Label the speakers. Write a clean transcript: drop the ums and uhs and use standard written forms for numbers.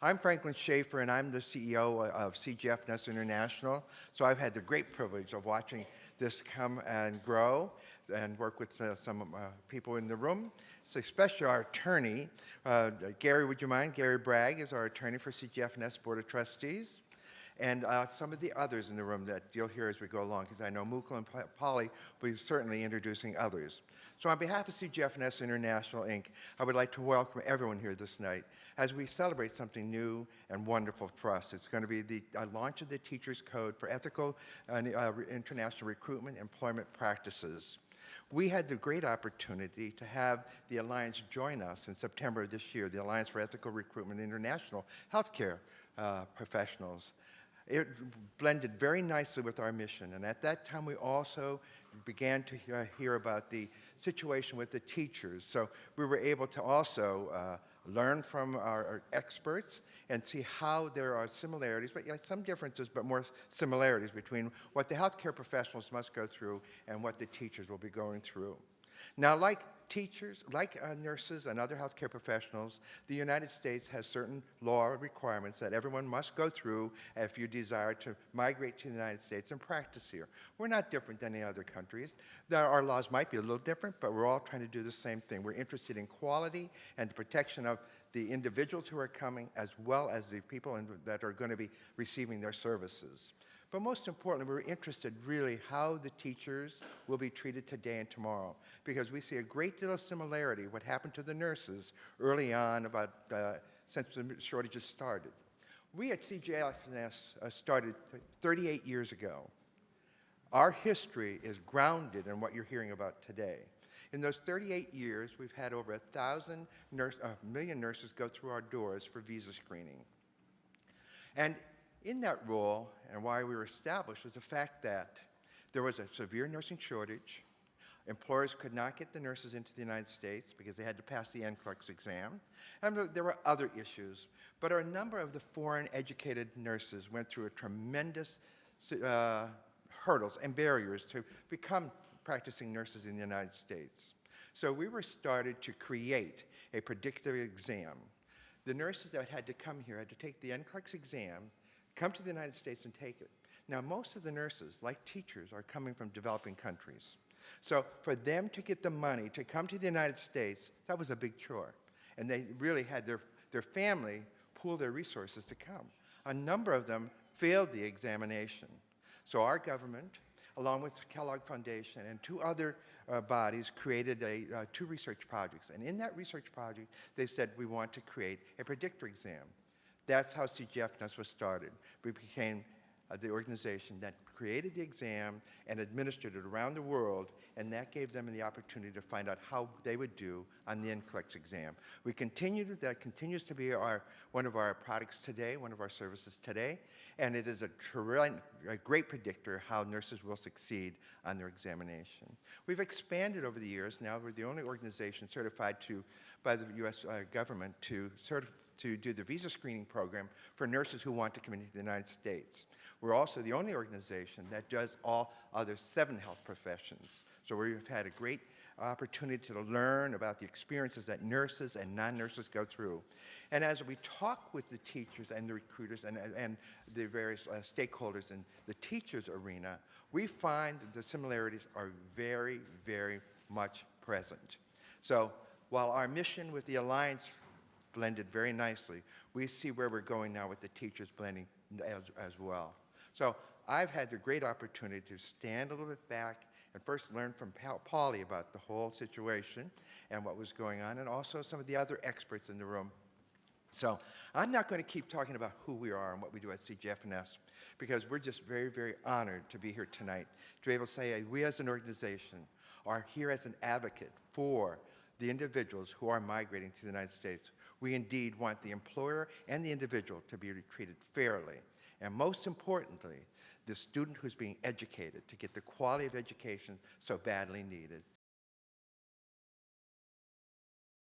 Speaker 1: I'm Franklin Shaffer, and I'm the CEO of CGFNS International. So I've had the great privilege of watching this come and grow and work with some people in the room, so especially our attorney. Gary, would you mind? Gary Bragg is our attorney for CGFNS Board of Trustees. And some of the others in the room that you'll hear as we go along, because I know Mukul and Polly will be certainly introducing others. So on behalf of CGFNS International, Inc., I would like to welcome everyone here this night as we celebrate something new and wonderful for us. It's going to be the launch of the Teachers Code for Ethical and International Recruitment and Employment Practices. We had the great opportunity to have the Alliance join us in September of this year, the Alliance for Ethical Recruitment International Healthcare Professionals. It blended very nicely with our mission, and at that time we also began to hear about the situation with the teachers. So we were able to also learn from our experts and see how there are similarities, but some differences, but more similarities between what the healthcare professionals must go through and what the teachers will be going through. Now, like teachers, like nurses and other healthcare professionals, the United States has certain law requirements that everyone must go through if you desire to migrate to the United States and practice here. We're not different than any other countries. Our laws might be a little different, but we're all trying to do the same thing. We're interested in quality and the protection of the individuals who are coming, as well as the people that are going to be receiving their services. But most importantly, we're interested really how the teachers will be treated today and tomorrow, because we see a great deal of similarity what happened to the nurses early on since the shortages started. We at CGFNS started 38 years ago. Our history is grounded in what you're hearing about today. In those 38 years, we've had over 1 million nurses go through our doors for visa screening. And in that role, and why we were established, was the fact that there was a severe nursing shortage. Employers could not get the nurses into the United States because they had to pass the NCLEX exam. And there were other issues. But a number of the foreign educated nurses went through a tremendous hurdles and barriers to become practicing nurses in the United States. So we were started to create a predictive exam. The nurses that had to come here had to take the NCLEX exam, come to the United States and take it. Now, most of the nurses, like teachers, are coming from developing countries. So for them to get the money to come to the United States, that was a big chore. And they really had their family pool their resources to come. A number of them failed the examination. So our government, along with the Kellogg Foundation and 2 other bodies, created 2 research projects. And in that research project, they said, we want to create a predictor exam. That's how CGFNS was started. We became the organization that created the exam and administered it around the world, and that gave them the opportunity to find out how they would do on the NCLEX exam. That continues to be one of our products today, one of our services today, and it is a great predictor how nurses will succeed on their examination. We've expanded over the years. Now we're the only organization certified by the U.S. government to do the visa screening program for nurses who want to come into the United States. We're also the only organization that does all other 7 health professions. So we've had a great opportunity to learn about the experiences that nurses and non-nurses go through. And as we talk with the teachers and the recruiters and the various stakeholders in the teachers arena, we find that the similarities are very, very much present. So while our mission with the Alliance blended very nicely, we see where we're going now with the teachers blending as well. So I've had the great opportunity to stand a little bit back and first learn from Polly about the whole situation and what was going on, and also some of the other experts in the room. So I'm not going to keep talking about who we are and what we do at CGFNS, because we're just very, very honored to be here tonight, to be able to say we as an organization are here as an advocate for the individuals who are migrating to the United States. We indeed want the employer and the individual to be treated fairly. And most importantly, the student who's being educated to get the quality of education so badly needed.